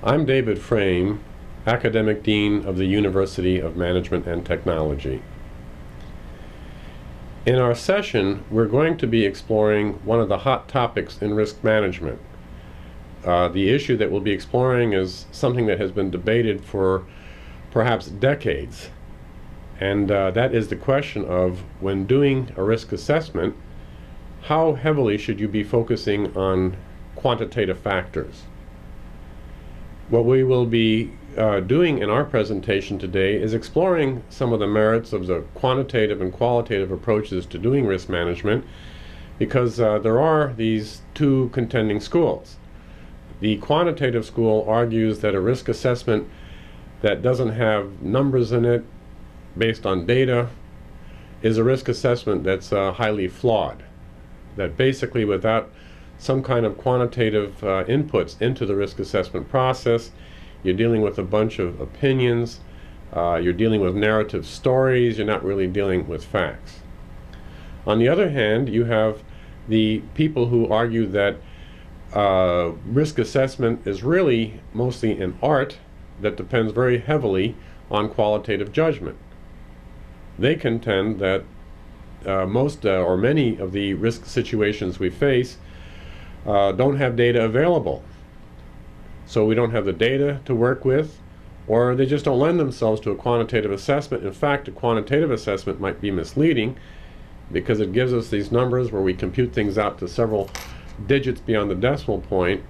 I'm David Frame, Academic Dean of the University of Management and Technology. In our session, we're going to be exploring one of the hot topics in risk management. The issue that we'll be exploring is something that has been debated for perhaps decades, and that is the question of, when doing a risk assessment, how heavily should you be focusing on quantitative factors? What we will be doing in our presentation today is exploring some of the merits of the quantitative and qualitative approaches to doing risk management, because there are these two contending schools. The quantitative school argues that a risk assessment that doesn't have numbers in it based on data is a risk assessment that's highly flawed. That basically, without some kind of quantitative inputs into the risk assessment process, you're dealing with a bunch of opinions, you're dealing with narrative stories, you're not really dealing with facts. On the other hand, you have the people who argue that risk assessment is really mostly an art that depends very heavily on qualitative judgment. They contend that most or many of the risk situations we face don't have data available. So we don't have the data to work with, or they just don't lend themselves to a quantitative assessment. In fact, a quantitative assessment might be misleading because it gives us these numbers where we compute things out to several digits beyond the decimal point,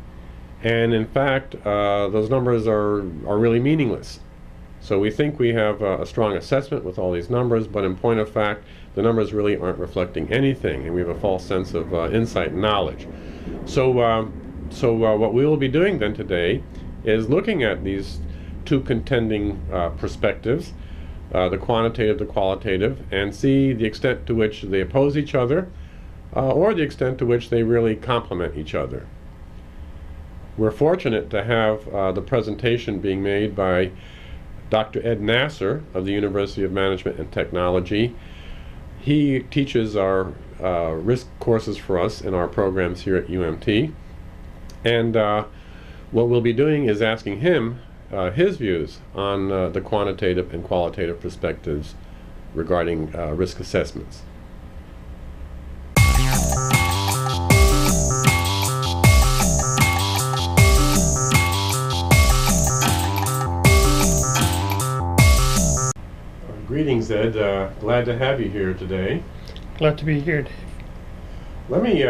and in fact those numbers are really meaningless. So we think we have a strong assessment with all these numbers, but in point of fact the numbers really aren't reflecting anything, and we have a false sense of insight and knowledge. So what we will be doing then today is looking at these two contending perspectives, the quantitative, the qualitative, and see the extent to which they oppose each other, or the extent to which they really complement each other. We're fortunate to have the presentation being made by Dr. Ed Nasser of the University of Management and Technology. He teaches our risk courses for us in our programs here at UMT, and what we'll be doing is asking him his views on the quantitative and qualitative perspectives regarding risk assessments. Greetings, Ed. Glad to have you here today. Glad to be here, Dave. Let me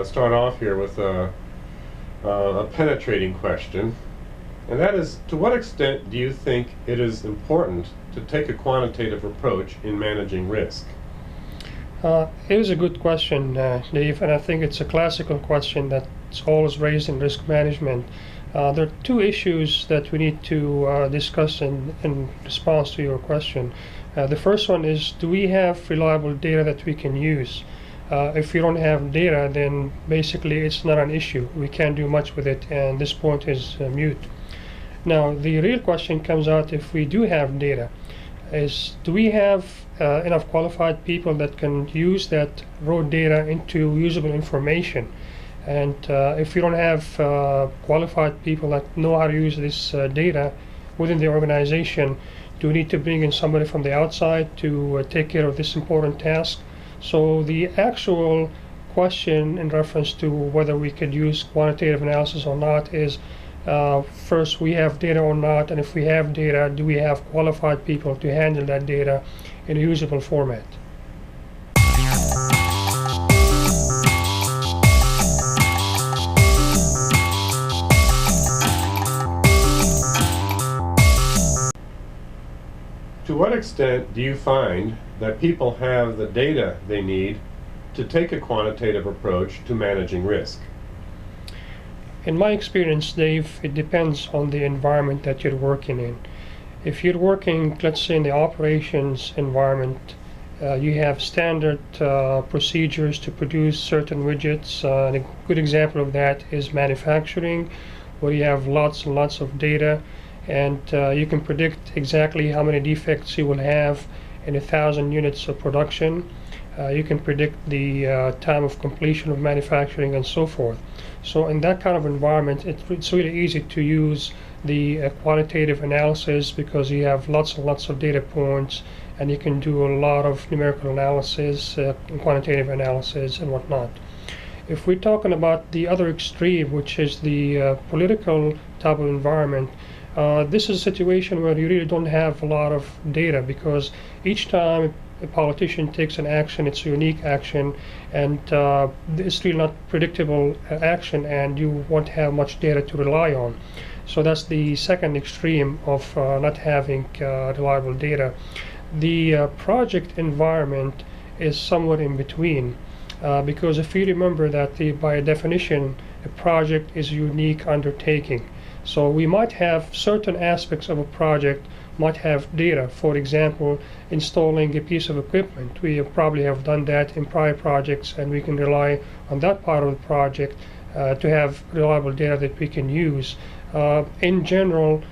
start off here with a penetrating question, and that is, to what extent do you think it is important to take a quantitative approach in managing risk? It is a good question, Dave, and I think it's a classical question that's always raised in risk management. There are two issues that we need to discuss in response to your question. The first one is, do we have reliable data that we can use? If we don't have data, then basically it's not an issue. We can't do much with it, and this point is moot. Now, the real question comes out, if we do have data, is, do we have enough qualified people that can use that raw data into usable information? And if we don't have qualified people that know how to use this data within the organization, do we need to bring in somebody from the outside to take care of this important task? So the actual question in reference to whether we could use quantitative analysis or not is, first, we have data or not, and if we have data, do we have qualified people to handle that data in a usable format? To what extent do you find that people have the data they need to take a quantitative approach to managing risk? In my experience, Dave, it depends on the environment that you're working in. If you're working, let's say, in the operations environment, you have standard procedures to produce certain widgets. And a good example of that is manufacturing, where you have lots and lots of data, and you can predict exactly how many defects you will have in 1,000 units of production. You can predict the time of completion of manufacturing and so forth. So in that kind of environment, it's really easy to use the quantitative analysis because you have lots and lots of data points, and you can do a lot of numerical analysis, quantitative analysis, and whatnot. If we're talking about the other extreme, which is the political type of environment, this is a situation where you really don't have a lot of data, because each time a politician takes an action, it's a unique action, and it's really not predictable action, and you won't have much data to rely on. So that's the second extreme of not having reliable data. The project environment is somewhat in between, because if you remember that by definition, a project is a unique undertaking. So we might have certain aspects of a project might have data. For example, installing a piece of equipment. We probably have done that in prior projects, and we can rely on that part of the project to have reliable data that we can use. In general,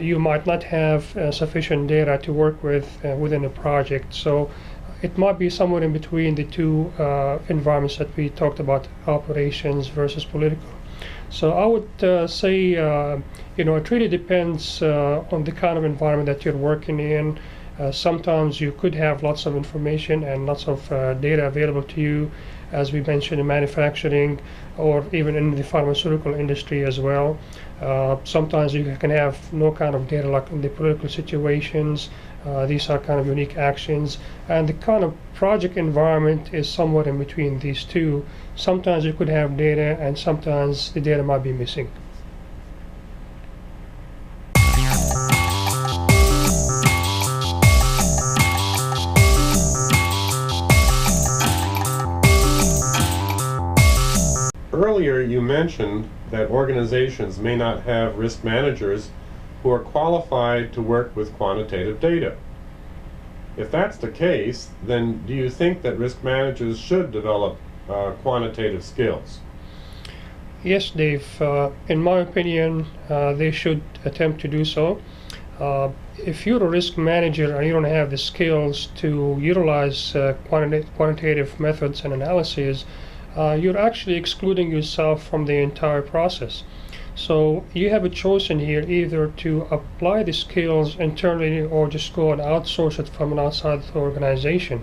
you might not have sufficient data to work with within a project. So it might be somewhere in between the two environments that we talked about, operations versus political. So I would say, it really depends on the kind of environment that you're working in. Sometimes you could have lots of information and lots of data available to you, as we mentioned in manufacturing or even in the pharmaceutical industry as well. Sometimes you can have no kind of data, like in the political situations. These are kind of unique actions, and the kind of project environment is somewhat in between these two. Sometimes you could have data, and sometimes the data might be missing. Earlier you mentioned that organizations may not have risk managers who are qualified to work with quantitative data. If that's the case, then do you think that risk managers should develop quantitative skills? Yes, Dave. In my opinion, they should attempt to do so. If you're a risk manager and you don't have the skills to utilize quantitative methods and analyses, you're actually excluding yourself from the entire process. So you have a choice in here, either to apply the skills internally or just go and outsource it from an outside organization.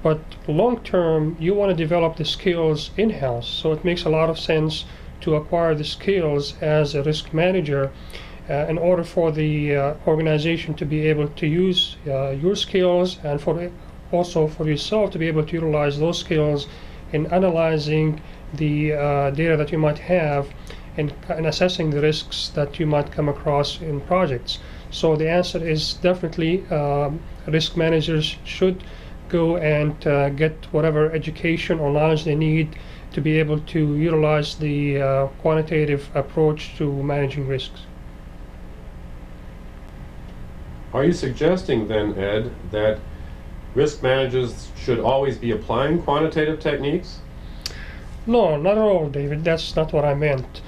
But long term, you want to develop the skills in-house. So it makes a lot of sense to acquire the skills as a risk manager in order for the organization to be able to use your skills, and also for yourself to be able to utilize those skills in analyzing the data that you might have and assessing the risks that you might come across in projects. So the answer is definitely risk managers should go and get whatever education or knowledge they need to be able to utilize the quantitative approach to managing risks. Are you suggesting then, Ed, that risk managers should always be applying quantitative techniques? No, not at all, David. That's not what I meant.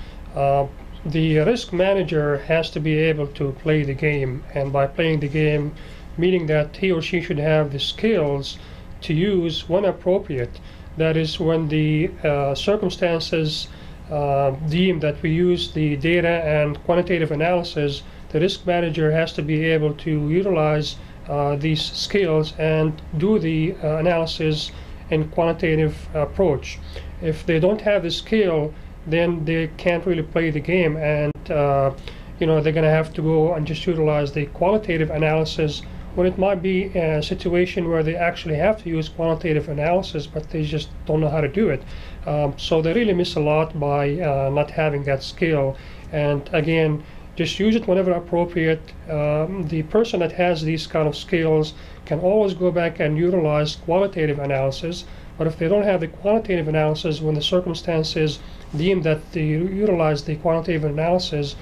The risk manager has to be able to play the game, and by playing the game, meaning that he or she should have the skills to use when appropriate. That is, when the circumstances deem that we use the data and quantitative analysis, the risk manager has to be able to utilize these skills and do the analysis in quantitative approach. If they don't have the skill, then they can't really play the game, and they're going to have to go and just utilize the qualitative analysis, when it might be a situation where they actually have to use quantitative analysis, but they just don't know how to do it. So they really miss a lot by not having that skill. And again, just use it whenever appropriate. The person that has these kind of skills can always go back and utilize qualitative analysis. But if they don't have the qualitative analysis, when the circumstances deem that they utilize the quantitative analysis,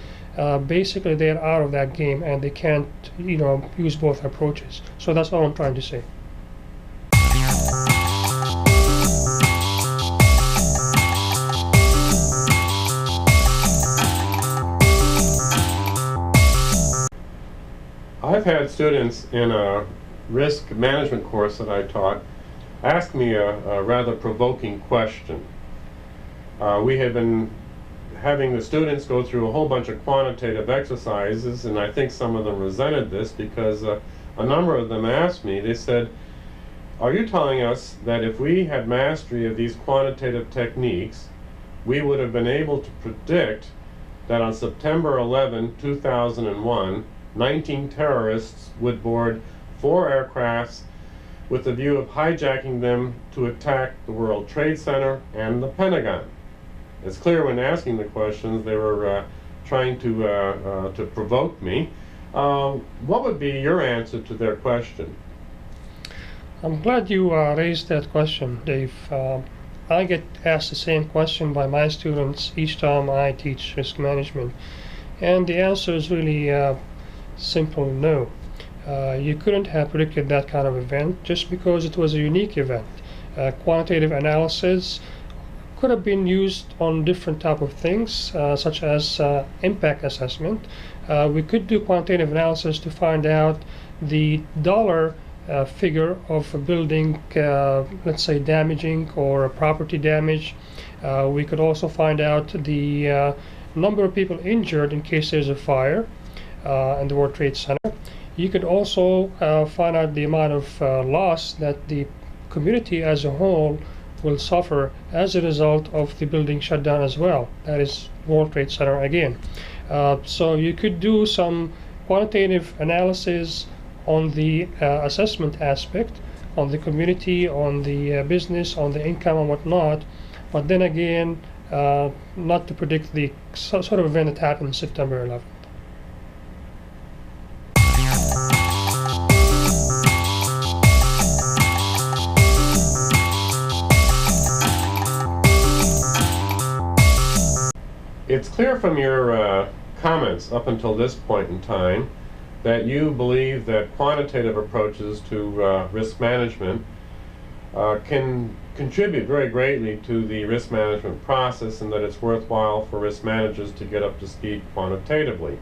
basically they're out of that game and they can't use both approaches. So that's all I'm trying to say. I've had students in a risk management course that I taught ask me a rather provoking question. We had been having the students go through a whole bunch of quantitative exercises, and I think some of them resented this because a number of them asked me, they said, are you telling us that if we had mastery of these quantitative techniques, we would have been able to predict that on September 11, 2001, 19 terrorists would board 4 aircrafts with the view of hijacking them to attack the World Trade Center and the Pentagon? It's clear when asking the questions they were trying to provoke me. What would be your answer to their question? I'm glad you raised that question, Dave. I get asked the same question by my students each time I teach risk management. And the answer is really simple no. You couldn't have predicted that kind of event just because it was a unique event. Quantitative analysis could have been used on different type of things, such as impact assessment. We could do quantitative analysis to find out the dollar figure of a building, let's say damaging or a property damage. We could also find out the number of people injured in case there's a fire in the World Trade Center. You could also find out the amount of loss that the community as a whole will suffer as a result of the building shutdown as well. That is World Trade Center again. So you could do some quantitative analysis on the assessment aspect, on the community, on the business, on the income and whatnot, but then again, not to predict the sort of event that happened September 11th. It's clear from your comments up until this point in time that you believe that quantitative approaches to risk management can contribute very greatly to the risk management process, and that it's worthwhile for risk managers to get up to speed quantitatively.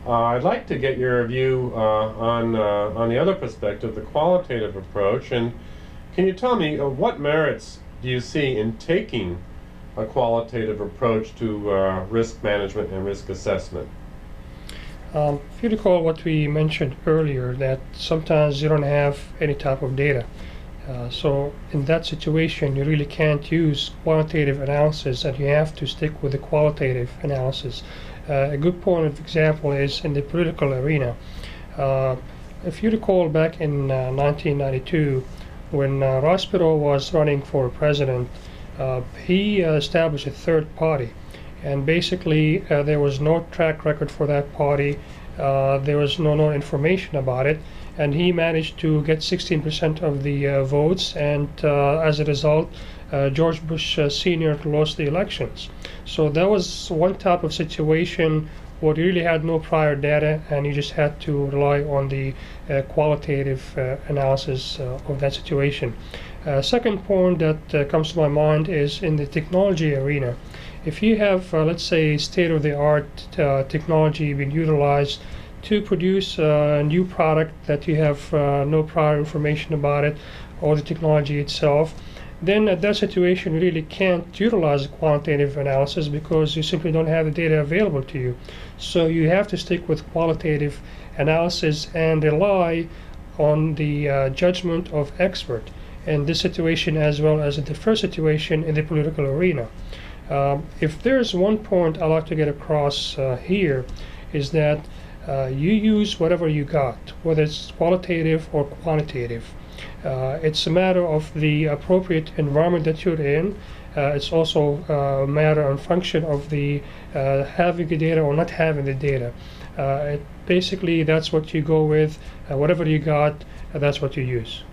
I'd like to get your view on the other perspective, the qualitative approach, and can you tell me what merits do you see in taking a qualitative approach to risk management and risk assessment? If you recall what we mentioned earlier, that sometimes you don't have any type of data. So in that situation, you really can't use quantitative analysis, and you have to stick with the qualitative analysis. A good point of example is in the political arena. If you recall back in 1992, when Ross Perot was running for president, he established a third party. And basically, there was no track record for that party. There was no information about it. And he managed to get 16% of the votes. And as a result, George Bush Sr. lost the elections. So that was one type of situation where you really had no prior data, and you just had to rely on the qualitative analysis of that situation. Second point that comes to my mind is in the technology arena. If you have, let's say, state-of-the-art technology being utilized to produce a new product that you have no prior information about it or the technology itself, then at that situation you really can't utilize quantitative analysis because you simply don't have the data available to you. So you have to stick with qualitative analysis and rely on the judgment of expert in this situation as well as in the first situation in the political arena. If there's one point I'd like to get across here is that you use whatever you got, whether it's qualitative or quantitative. It's a matter of the appropriate environment that you're in. It's also a matter and function of the having the data or not having the data. Basically, that's what you go with. Whatever you got, that's what you use.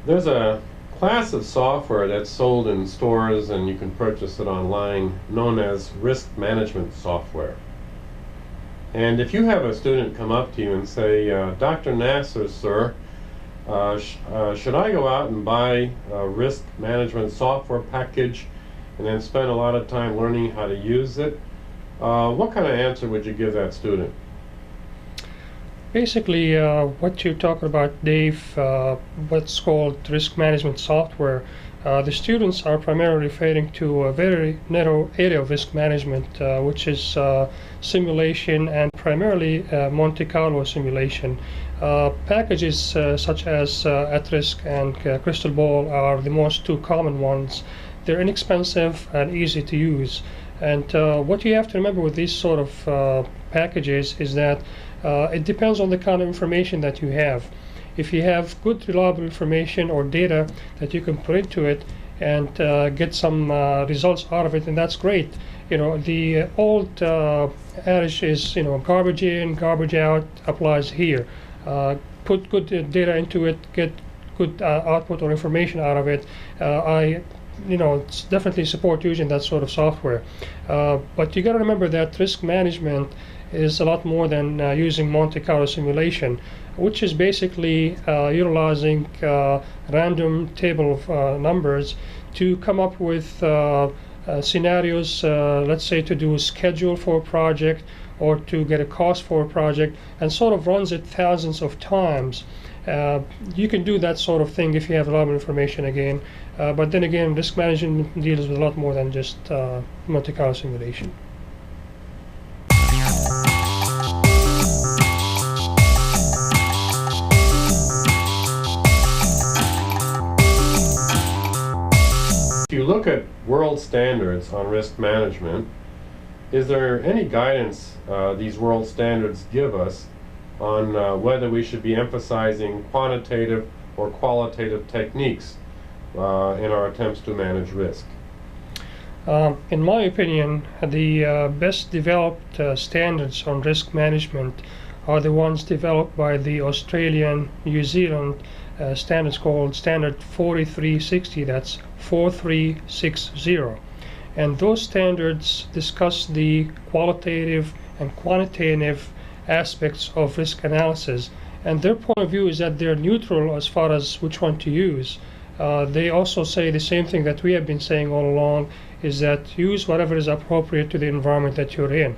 There's a class of software that's sold in stores and you can purchase it online known as risk management software. And if you have a student come up to you and say, Dr. Nasser, sir, should I go out and buy a risk management software package and then spend a lot of time learning how to use it? What kind of answer would you give that student? Basically, what you're talking about, Dave, what's called risk management software, the students are primarily referring to a very narrow area of risk management, which is simulation and primarily Monte Carlo simulation. Packages such as At-Risk and Crystal Ball are the most two common ones. They're inexpensive and easy to use. And what you have to remember with these sort of packages is that it depends on the kind of information that you have. If you have good, reliable information or data that you can put into it and get some results out of it, and that's great. The old adage is, garbage in, garbage out applies here. Put good data into it, get good output or information out of it. I definitely support using that sort of software. But you got to remember that risk management is a lot more than using Monte Carlo simulation, which is basically utilizing random table of numbers to come up with scenarios, let's say to do a schedule for a project or to get a cost for a project, and sort of runs it thousands of times. You can do that sort of thing if you have reliable information again, but then again, risk management deals with a lot more than just Monte Carlo simulation. If you look at world standards on risk management, is there any guidance these world standards give us on whether we should be emphasizing quantitative or qualitative techniques in our attempts to manage risk? In my opinion, the best developed standards on risk management are the ones developed by the Australian, New Zealand standards called Standard 4360, that's 4360. And those standards discuss the qualitative and quantitative aspects of risk analysis. And their point of view is that they're neutral as far as which one to use. They also say the same thing that we have been saying all along, is that use whatever is appropriate to the environment that you're in.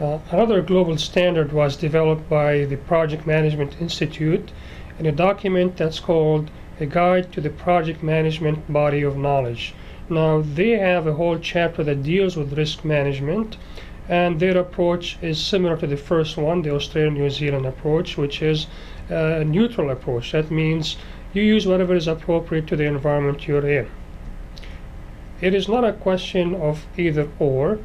Another global standard was developed by the Project Management Institute in a document that's called A Guide to the Project Management Body of Knowledge. Now, they have a whole chapter that deals with risk management, and their approach is similar to the first one, the Australian-New Zealand approach, which is a neutral approach. That means you use whatever is appropriate to the environment you're in. It is not a question of either or.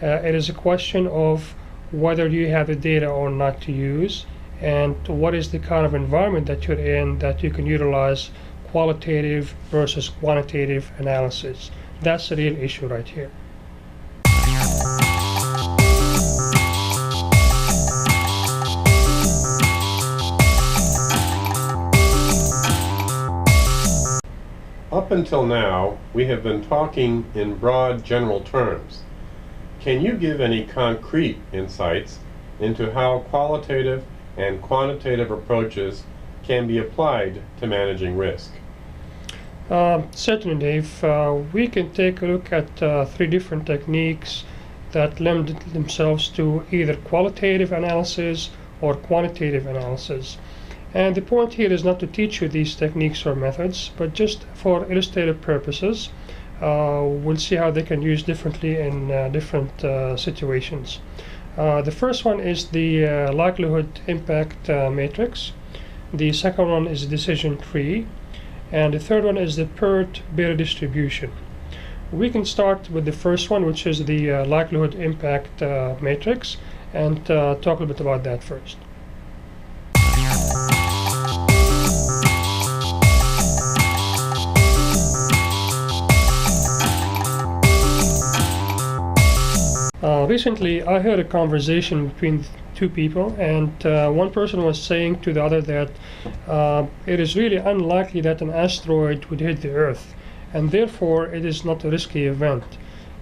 It is a question of whether you have the data or not to use, and what is the kind of environment that you're in that you can utilize qualitative versus quantitative analysis. That's the real issue right here. Up until now, we have been talking in broad general terms. Can you give any concrete insights into how qualitative and quantitative approaches can be applied to managing risk? Certainly, Dave. We can take a look at three different techniques that lend themselves to either qualitative analysis or quantitative analysis. And the point here is not to teach you these techniques or methods, but just for illustrative purposes. We'll see how they can use differently in different situations. The first one is the likelihood impact matrix. The second one is the decision tree. And the third one is the PERT beta distribution. We can start with the first one, which is the likelihood impact matrix, and talk a little bit about that first. Recently, I heard a conversation between two people, and one person was saying to the other that it is really unlikely that an asteroid would hit the Earth, and therefore it is not a risky event.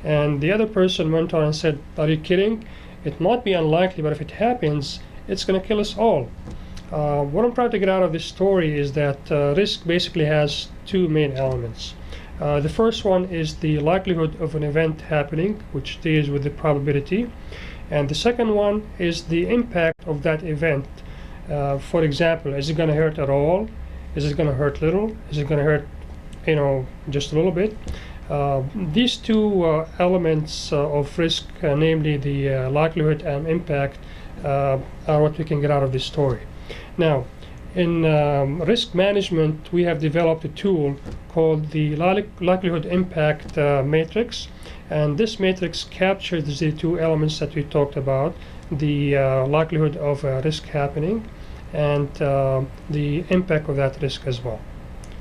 And the other person went on and said, "Are you kidding? It might be unlikely, but if it happens, it's going to kill us all." What I'm trying to get out of this story is that risk basically has two main elements. The first one is the likelihood of an event happening, which deals with the probability. And the second one is the impact of that event. For example, is it going to hurt at all? Is it going to hurt little? Is it going to hurt, just a little bit? These two elements of risk, namely the likelihood and impact, are what we can get out of this story. Now, in risk management, we have developed a tool called the likelihood impact matrix, and this matrix captures the two elements that we talked about, the likelihood of a risk happening and the impact of that risk as well.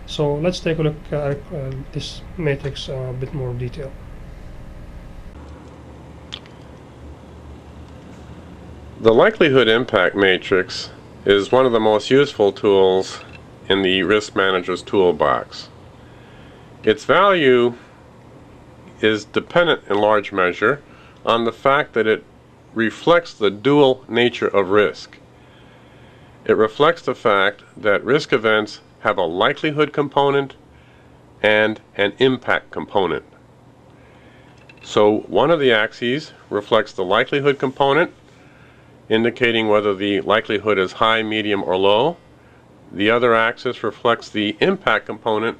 So let's take a look at this matrix a bit more detail. The likelihood impact matrix is one of the most useful tools in the risk manager's toolbox. Its value is dependent in large measure on the fact that it reflects the dual nature of risk. It reflects the fact that risk events have a likelihood component and an impact component. So one of the axes reflects the likelihood component, indicating whether the likelihood is high, medium, or low. The other axis reflects the impact component,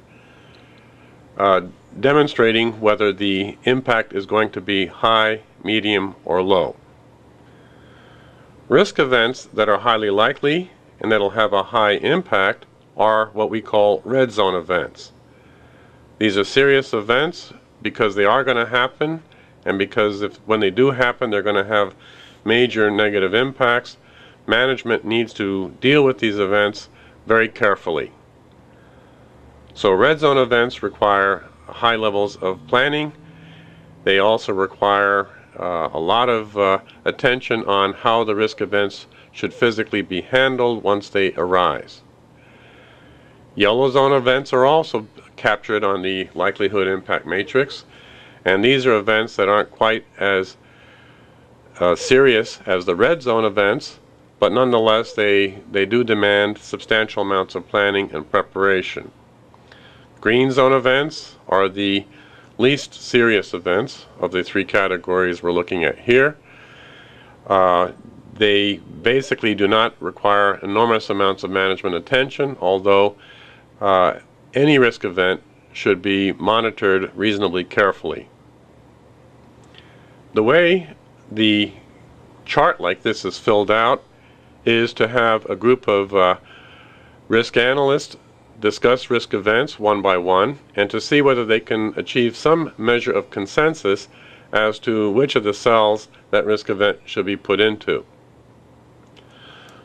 demonstrating whether the impact is going to be high, medium, or low. Risk events that are highly likely and that will have a high impact are what we call red zone events. These are serious events because they are going to happen, and because when they do happen, they're going to have major negative impacts. Management needs to deal with these events very carefully. So red zone events require high levels of planning. They also require a lot of attention on how the risk events should physically be handled once they arise. Yellow zone events are also captured on the likelihood impact matrix, and these are events that aren't quite as serious as the red zone events, but nonetheless they do demand substantial amounts of planning and preparation. Green zone events are the least serious events of the three categories we're looking at here. They basically do not require enormous amounts of management attention, although any risk event should be monitored reasonably carefully. The way the chart like this is filled out is to have a group of risk analysts discuss risk events one by one and to see whether they can achieve some measure of consensus as to which of the cells that risk event should be put into.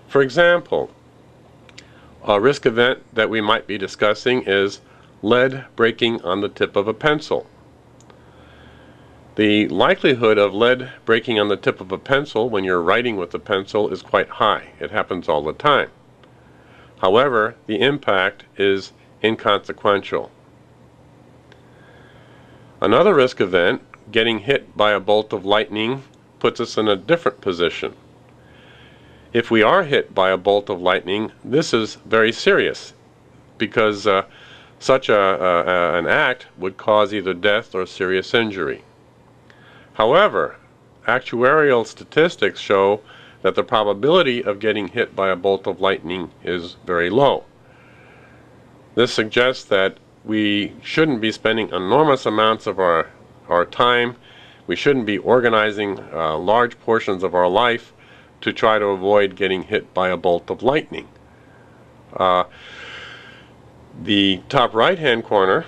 For example, a risk event that we might be discussing is lead breaking on the tip of a pencil. The likelihood of lead breaking on the tip of a pencil when you're writing with a pencil is quite high. It happens all the time. However, the impact is inconsequential. Another risk event, getting hit by a bolt of lightning, puts us in a different position. If we are hit by a bolt of lightning, this is very serious because such an act would cause either death or serious injury. However, actuarial statistics show that the probability of getting hit by a bolt of lightning is very low. This suggests that we shouldn't be spending enormous amounts of our time. We shouldn't be organizing large portions of our life to try to avoid getting hit by a bolt of lightning. The top right-hand corner,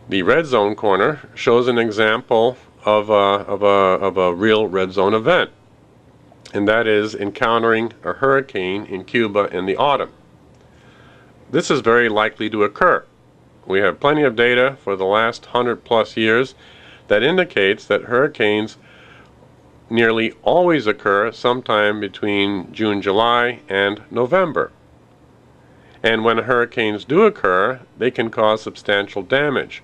the red zone corner, shows an example of a real red zone event, and that is encountering a hurricane in Cuba in the autumn. This is very likely to occur. We have plenty of data for the last 100+ years that indicates that hurricanes nearly always occur sometime between June, July, and November. And when hurricanes do occur, they can cause substantial damage.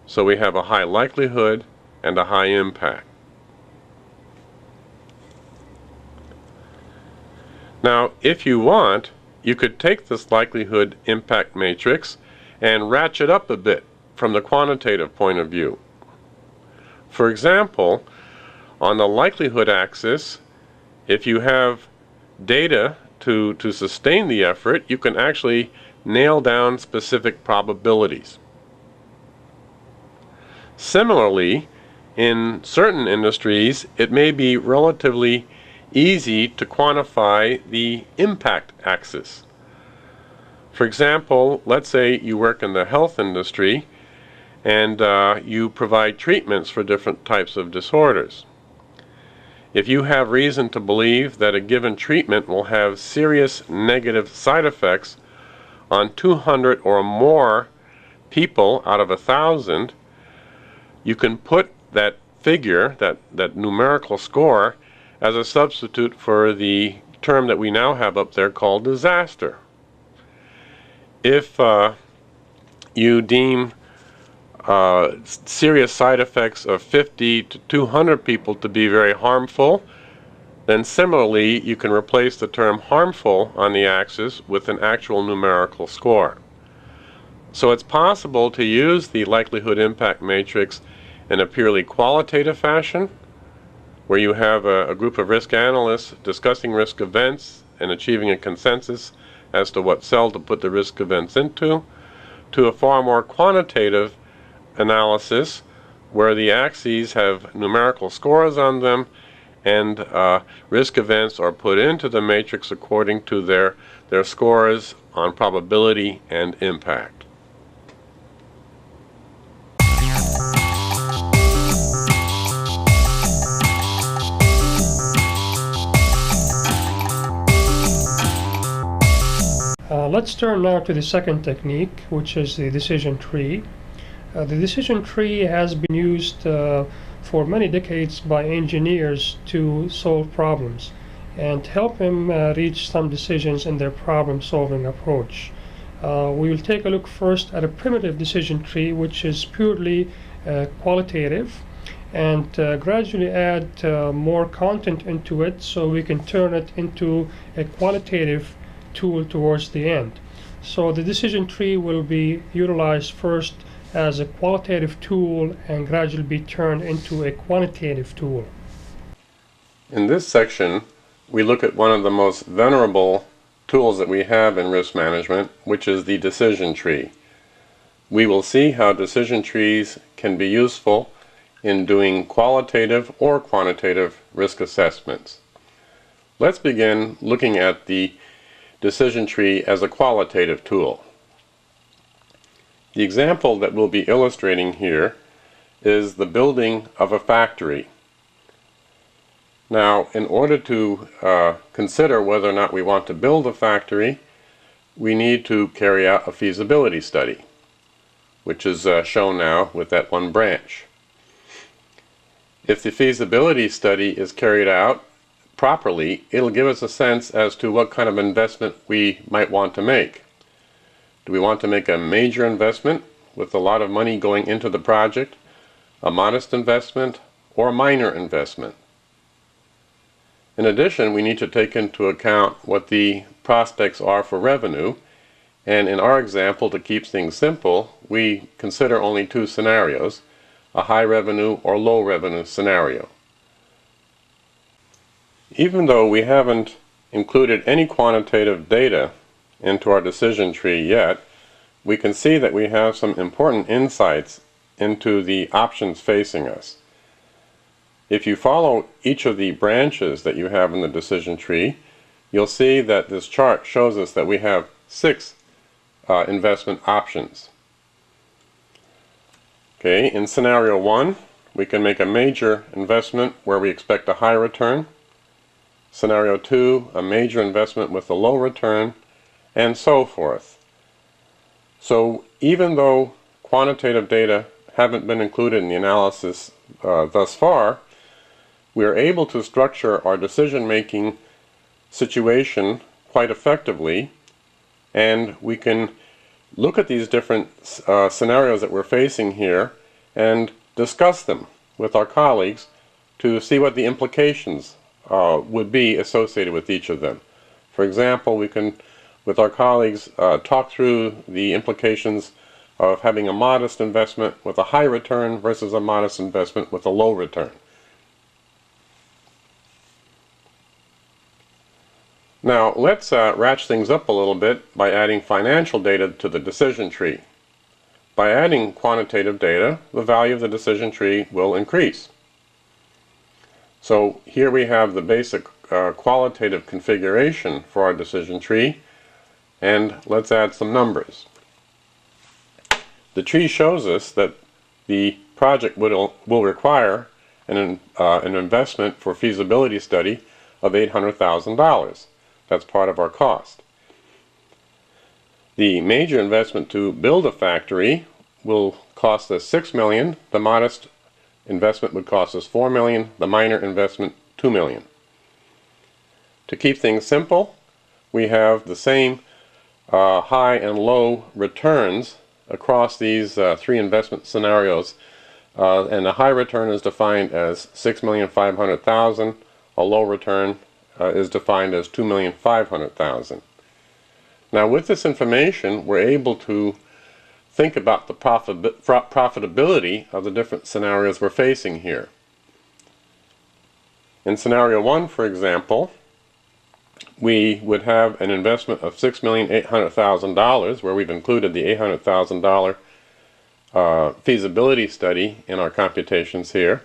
So we have a high likelihood and a high impact. Now, if you want, you could take this likelihood impact matrix and ratchet up a bit from the quantitative point of view. For example, On the likelihood axis, if you have data to sustain the effort, you can actually nail down specific probabilities. Similarly, in certain industries, it may be relatively easy to quantify the impact axis. For example, let's say you work in the health industry and you provide treatments for different types of disorders. If you have reason to believe that a given treatment will have serious negative side effects on 200 or more people out of 1,000, you can put that figure, that numerical score, as a substitute for the term that we now have up there called disaster. If you deem serious side effects of 50 to 200 people to be very harmful, then similarly you can replace the term harmful on the axis with an actual numerical score. So it's possible to use the likelihood impact matrix in a purely qualitative fashion, where you have a group of risk analysts discussing risk events and achieving a consensus as to what cell to put the risk events into, to a far more quantitative analysis where the axes have numerical scores on them and risk events are put into the matrix according to their scores on probability and impact. Let's turn now to the second technique, which is the decision tree. The decision tree has been used for many decades by engineers to solve problems and help them reach some decisions in their problem-solving approach. We will take a look first at a primitive decision tree, which is purely qualitative, and gradually add more content into it so we can turn it into a qualitative tool towards the end. So the decision tree will be utilized first as a qualitative tool and gradually be turned into a quantitative tool. In this section, we look at one of the most venerable tools that we have in risk management, which is the decision tree. We will see how decision trees can be useful in doing qualitative or quantitative risk assessments. Let's begin looking at the decision tree as a qualitative tool. The example that we'll be illustrating here is the building of a factory. Now, in order to consider whether or not we want to build a factory, we need to carry out a feasibility study, which is shown now with that one branch. If the feasibility study is carried out properly, it'll give us a sense as to what kind of investment we might want to make. Do we want to make a major investment with a lot of money going into the project, a modest investment, or a minor investment? In addition, we need to take into account what the prospects are for revenue, and in our example, to keep things simple, we consider only two scenarios, a high revenue or low revenue scenario. Even though we haven't included any quantitative data into our decision tree yet, we can see that we have some important insights into the options facing us. If you follow each of the branches that you have in the decision tree, you'll see that this chart shows us that we have 6 investment options. Okay, in scenario 1, we can make a major investment where we expect a high return. Scenario 2, a major investment with a low return, and so forth. So even though quantitative data haven't been included in the analysis thus far, we are able to structure our decision-making situation quite effectively, and we can look at these different scenarios that we're facing here and discuss them with our colleagues to see what the implications would be associated with each of them. For example, we can, with our colleagues, talk through the implications of having a modest investment with a high return versus a modest investment with a low return. Now let's ratchet things up a little bit by adding financial data to the decision tree. By adding quantitative data, the value of the decision tree will increase. So here we have the basic qualitative configuration for our decision tree, and let's add some numbers. The tree shows us that the project will require an investment for feasibility study of $800,000. That's part of our cost. The major investment to build a factory will cost us $6 million. The modest investment would cost us $4 million. The minor investment, $2 million. To keep things simple, we have the same high and low returns across these three investment scenarios, and the high return is defined as $6,500,000. A low return is defined as $2,500,000. Now with this information, we're able to think about the profitability of the different scenarios we're facing here. In scenario 1, for example, we would have an investment of $6,800,000, where we've included the $800,000 feasibility study in our computations here,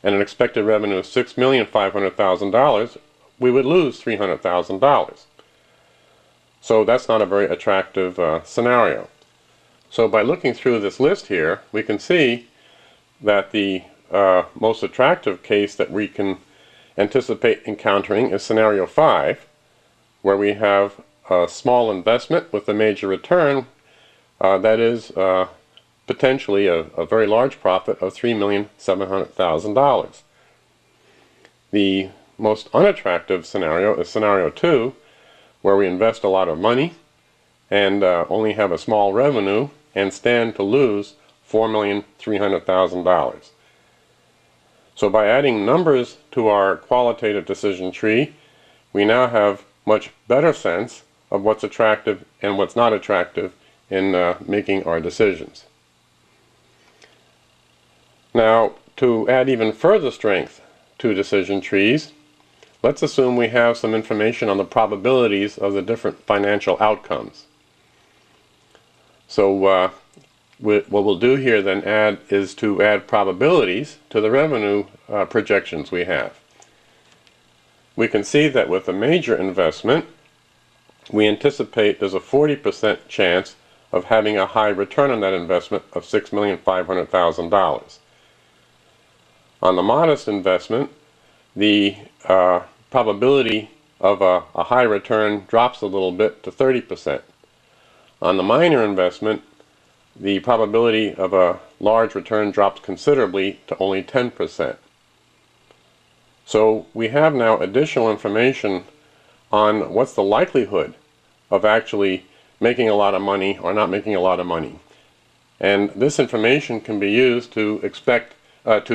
and an expected revenue of $6,500,000, we would lose $300,000. So that's not a very attractive scenario. So by looking through this list here, we can see that the most attractive case that we can anticipate encountering is scenario 5, where we have a small investment with a major return that is potentially a very large profit of $3,700,000. The most unattractive scenario is scenario 2, where we invest a lot of money and only have a small revenue and stand to lose $4,300,000. So by adding numbers to our qualitative decision tree, we now have much better sense of what's attractive and what's not attractive in making our decisions. Now, to add even further strength to decision trees, let's assume we have some information on the probabilities of the different financial outcomes. So what we'll do here then is to add probabilities to the revenue projections we have. We can see that with a major investment, we anticipate there's a 40% chance of having a high return on that investment of $6,500,000. On the modest investment, the probability of a high return drops a little bit to 30%. On the minor investment, the probability of a large return drops considerably to only 10%. So we have now additional information on what's the likelihood of actually making a lot of money or not making a lot of money. And this information can be used to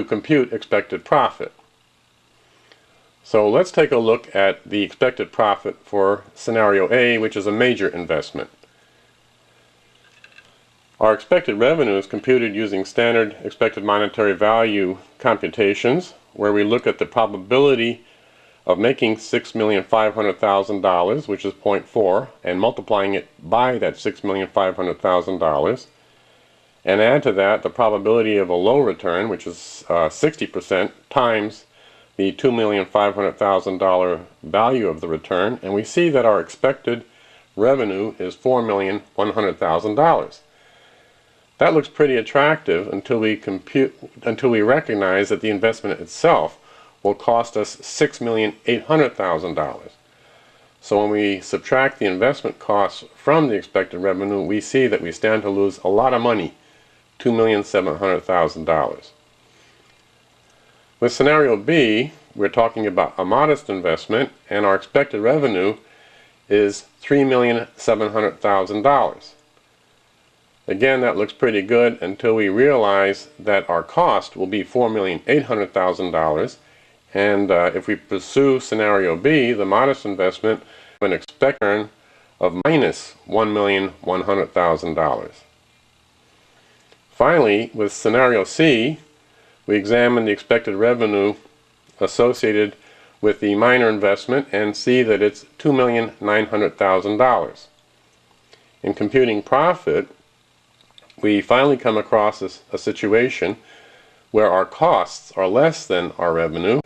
compute expected profit. So let's take a look at the expected profit for scenario A, which is a major investment. Our expected revenue is computed using standard expected monetary value computations, where we look at the probability of making $6,500,000, which is 0.4, and multiplying it by that $6,500,000, and add to that the probability of a low return, which is 60%, times the $2,500,000 value of the return, and we see that our expected revenue is $4,100,000. That looks pretty attractive until we recognize that the investment itself will cost us $6,800,000. So when we subtract the investment costs from the expected revenue, we see that we stand to lose a lot of money, $2,700,000. With scenario B, we're talking about a modest investment, and our expected revenue is $3,700,000. Again, that looks pretty good until we realize that our cost will be $4,800,000, and if we pursue scenario B, the modest investment, an expected return of minus $1,100,000. Finally, with scenario C, we examine the expected revenue associated with the minor investment and see that it's $2,900,000. In computing profit, we finally come across a situation where our costs are less than our revenue.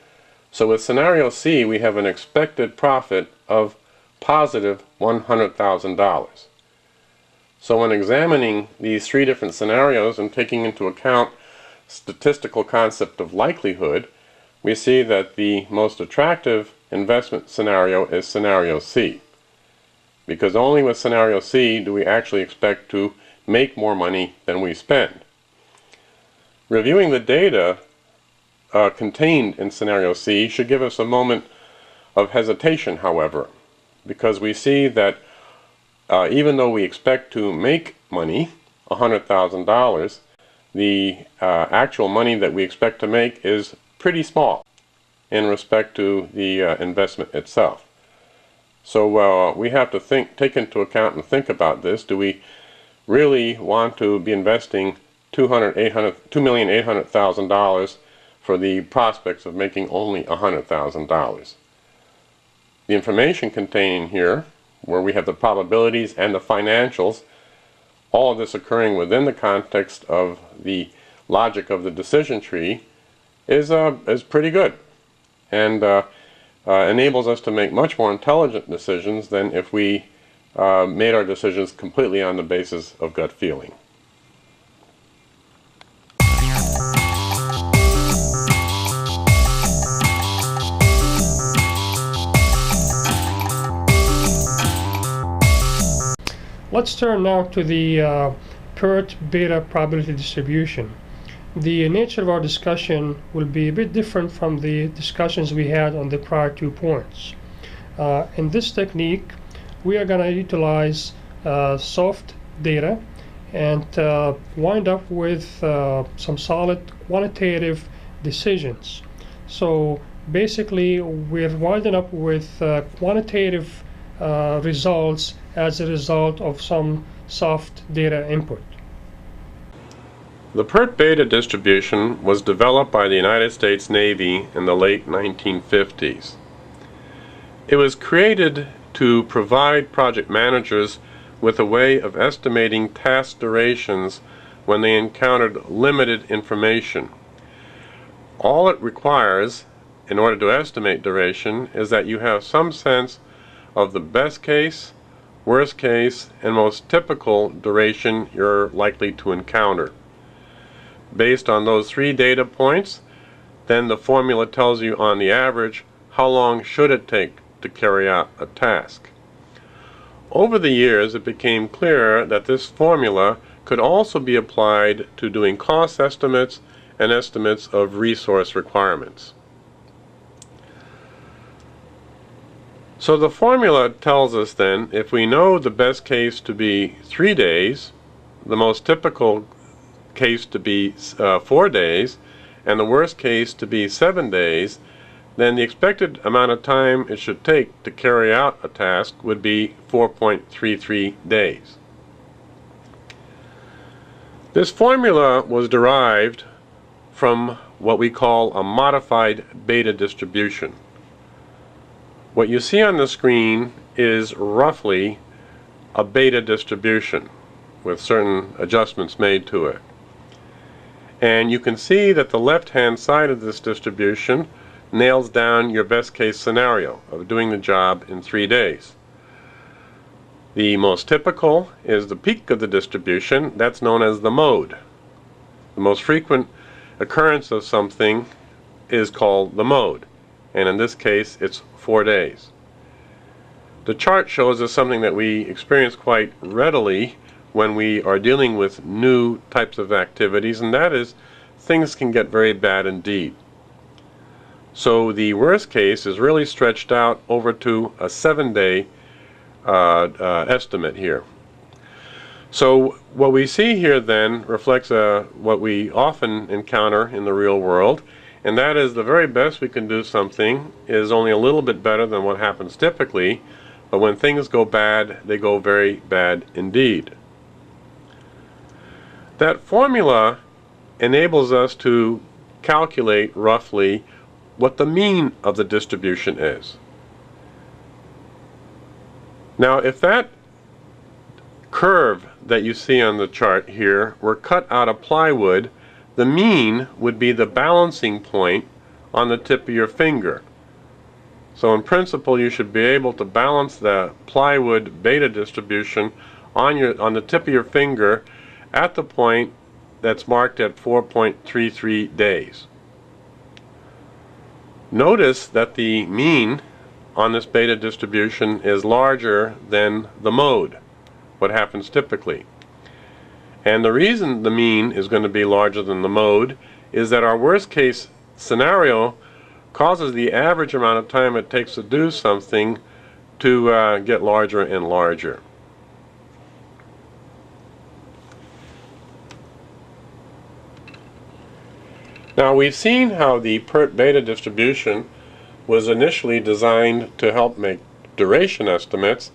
So with scenario C, we have an expected profit of positive $100,000. So when examining these three different scenarios and taking into account statistical concept of likelihood, we see that the most attractive investment scenario is scenario C, because only with scenario C do we actually expect to make more money than we spend. Reviewing the data contained in scenario C should give us a moment of hesitation, however, because we see that even though we expect to make money, $100,000, the actual money that we expect to make is pretty small in respect to the investment itself. So we have to take into account and think about this. Do we really want to be investing $2,800,000 for the prospects of making only $100,000? The information contained here, where we have the probabilities and the financials, all of this occurring within the context of the logic of the decision tree, is pretty good, and enables us to make much more intelligent decisions than if we made our decisions completely on the basis of gut feeling. Let's turn now to the PERT beta probability distribution. The nature of our discussion will be a bit different from the discussions we had on the prior 2 points. In this technique, we are going to utilize soft data and wind up with some solid quantitative decisions. So basically, we're winding up with quantitative results as a result of some soft data input. The PERT beta distribution was developed by the United States Navy in the late 1950s. It was created to provide project managers with a way of estimating task durations when they encountered limited information. All it requires in order to estimate duration is that you have some sense of the best case, worst case, and most typical duration you're likely to encounter. Based on those 3 data points, then the formula tells you on the average how long should it take to carry out a task. Over the years, it became clear that this formula could also be applied to doing cost estimates and estimates of resource requirements. So the formula tells us then, if we know the best case to be 3 days, the most typical case to be 4 days, and the worst case to be 7 days, then the expected amount of time it should take to carry out a task would be 4.33 days. This formula was derived from what we call a modified beta distribution. What you see on the screen is roughly a beta distribution with certain adjustments made to it. And you can see that the left-hand side of this distribution nails down your best case scenario of doing the job in 3 days. The most typical is the peak of the distribution. That's known as the mode. The most frequent occurrence of something is called the mode, and in this case it's 4 days. The chart shows us something that we experience quite readily when we are dealing with new types of activities, and that is things can get very bad indeed. So the worst case is really stretched out over to a 7-day estimate here. So what we see here then reflects what we often encounter in the real world, and that is the very best we can do something is only a little bit better than what happens typically, but when things go bad, they go very bad indeed. That formula enables us to calculate roughly what the mean of the distribution is. Now, if that curve that you see on the chart here were cut out of plywood, the mean would be the balancing point on the tip of your finger. So in principle, you should be able to balance the plywood beta distribution on the tip of your finger at the point that's marked at 4.33 days. Notice that the mean on this beta distribution is larger than the mode, what happens typically. And the reason the mean is going to be larger than the mode is that our worst case scenario causes the average amount of time it takes to do something to get larger and larger. Now, we've seen how the PERT beta distribution was initially designed to help make duration estimates.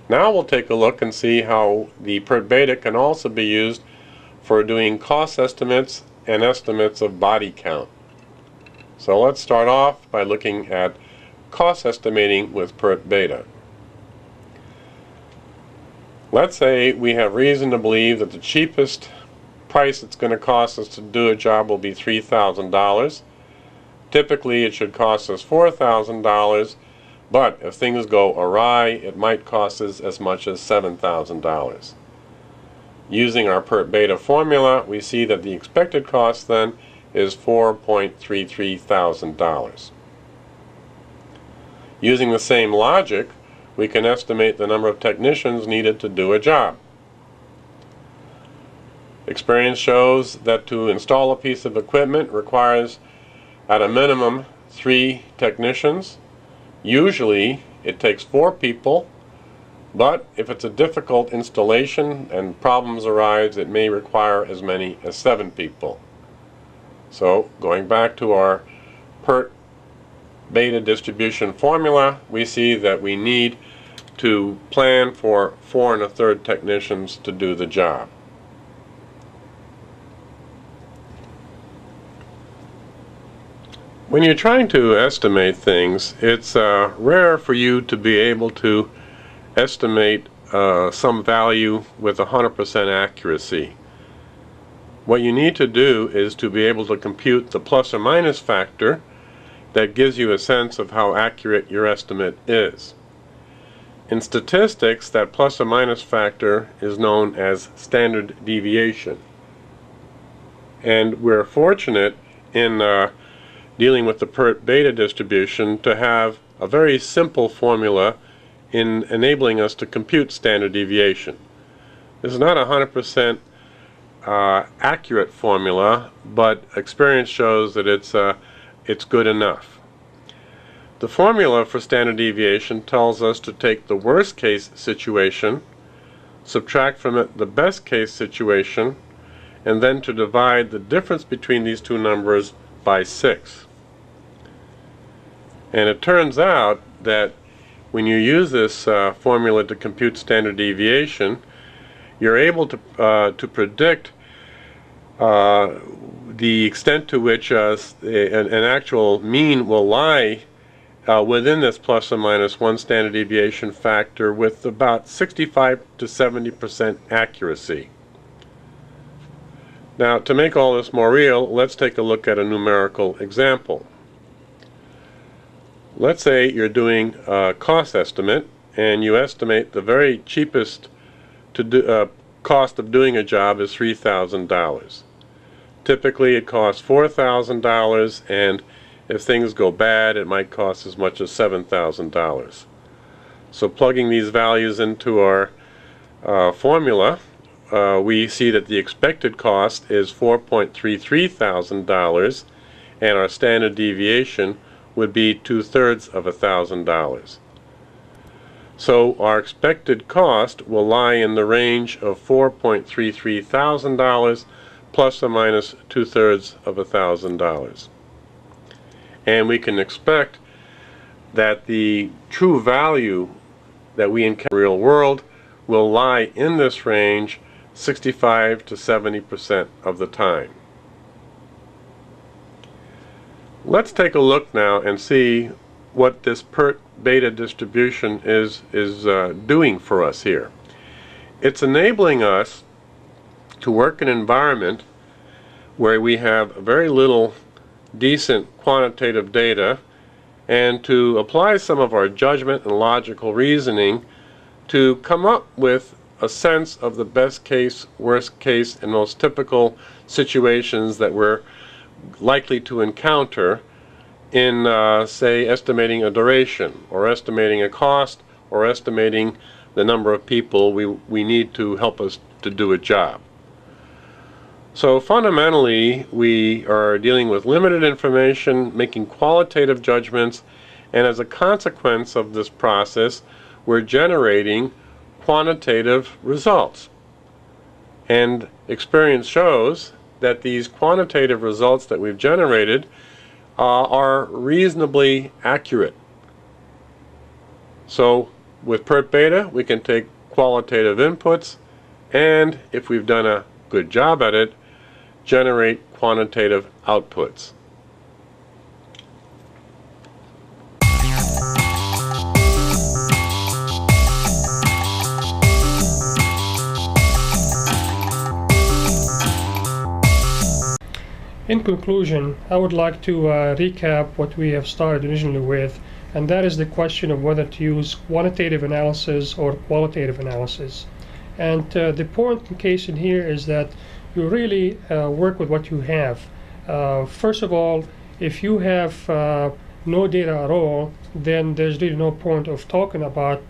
Now we'll take a look and see how the PERT beta can also be used for doing cost estimates and estimates of body count. So let's start off by looking at cost estimating with PERT beta. Let's say we have reason to believe that the cheapest price it's going to cost us to do a job will be $3,000. Typically it should cost us $4,000, but if things go awry, it might cost us as much as $7,000. Using our PERT beta formula, we see that the expected cost then is $4.33 thousand. Using the same logic, we can estimate the number of technicians needed to do a job. Experience shows that to install a piece of equipment requires at a minimum 3 technicians. Usually it takes 4 people, but if it's a difficult installation and problems arise, it may require as many as 7 people. So going back to our PERT beta distribution formula, we see that we need to plan for 4 1/3 technicians to do the job. When you're trying to estimate things, it's rare for you to be able to estimate some value with 100% accuracy. What you need to do is to be able to compute the plus or minus factor that gives you a sense of how accurate your estimate is. In statistics, that plus or minus factor is known as standard deviation. And we're fortunate in dealing with the PERT beta distribution to have a very simple formula in enabling us to compute standard deviation. This is not a 100% accurate formula, but experience shows that it's good enough. The formula for standard deviation tells us to take the worst case situation, subtract from it the best case situation, and then to divide the difference between these two numbers by 6. And it turns out that when you use this formula to compute standard deviation, you're able to predict the extent to which an actual mean will lie within this plus or minus 1 standard deviation factor with about 65 to 70% accuracy. Now, to make all this more real, let's take a look at a numerical example. Let's say you're doing a cost estimate and you estimate the very cheapest cost of doing a job is $3,000. Typically it costs $4,000, and if things go bad it might cost as much as $7,000. So plugging these values into our formula, we see that the expected cost is $4.33 thousand, and our standard deviation would be 2/3 of $1,000. So our expected cost will lie in the range of $4.33 thousand plus or minus 2/3 of $1,000. And we can expect that the true value that we encounter in the real world will lie in this range 65 to 70% of the time. Let's take a look now and see what this PERT beta distribution is doing for us here. It's enabling us to work in an environment where we have very little decent quantitative data, and to apply some of our judgment and logical reasoning to come up with a sense of the best case, worst case, and most typical situations that we're likely to encounter in, say, estimating a duration, or estimating a cost, or estimating the number of people we need to help us to do a job. So fundamentally, we are dealing with limited information, making qualitative judgments, and as a consequence of this process, we're generating quantitative results. And experience shows that these quantitative results that we've generated are reasonably accurate. So with PERT beta, we can take qualitative inputs, and if we've done a good job at it, generate quantitative outputs. In conclusion, I would like to recap what we have started originally with, and that is the question of whether to use quantitative analysis or qualitative analysis. And the point in case in here is that you really work with what you have. First of all, if you have no data at all, then there's really no point of talking about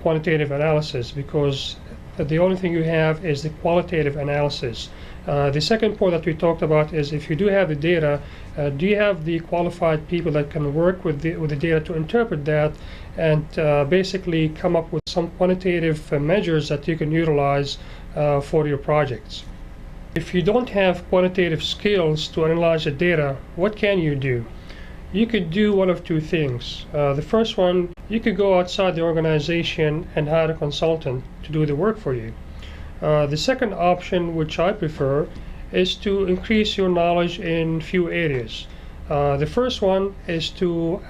quantitative analysis, because the only thing you have is the qualitative analysis. The second point that we talked about is, if you do have the data, do you have the qualified people that can work with the data to interpret that and basically come up with some quantitative measures that you can utilize for your projects. If you don't have quantitative skills to analyze the data, what can you do? You could do one of two things. The first one, you could go outside the organization and hire a consultant to do the work for you. The second option, which I prefer, is to increase your knowledge in few areas. The first one is to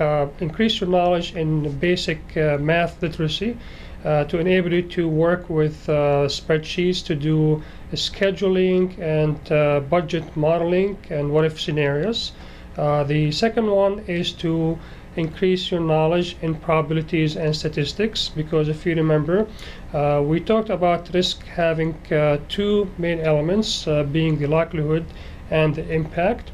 increase your knowledge in basic math literacy, to enable you to work with spreadsheets to do scheduling and budget modeling and what-if scenarios. The second one is to increase your knowledge in probabilities and statistics, because if you remember, we talked about risk having two main elements, being the likelihood and the impact.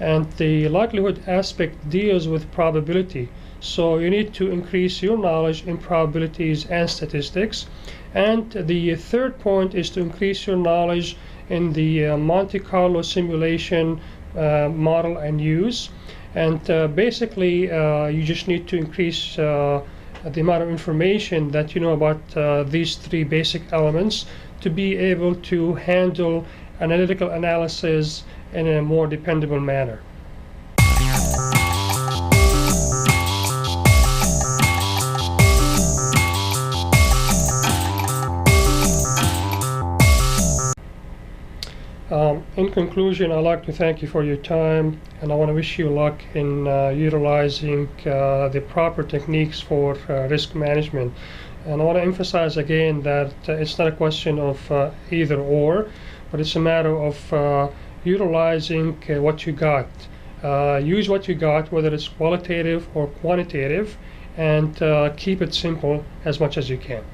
And the likelihood aspect deals with probability. So you need to increase your knowledge in probabilities and statistics. And the third point is to increase your knowledge in the Monte Carlo simulation model and use. And basically, you just need to increase the amount of information that you know about these three basic elements to be able to handle analytical analysis in a more dependable manner. In conclusion, I'd like to thank you for your time, and I want to wish you luck in utilizing the proper techniques for risk management. And I want to emphasize again that it's not a question of either or, but it's a matter of utilizing what you got. Use what you got, whether it's qualitative or quantitative, and keep it simple as much as you can.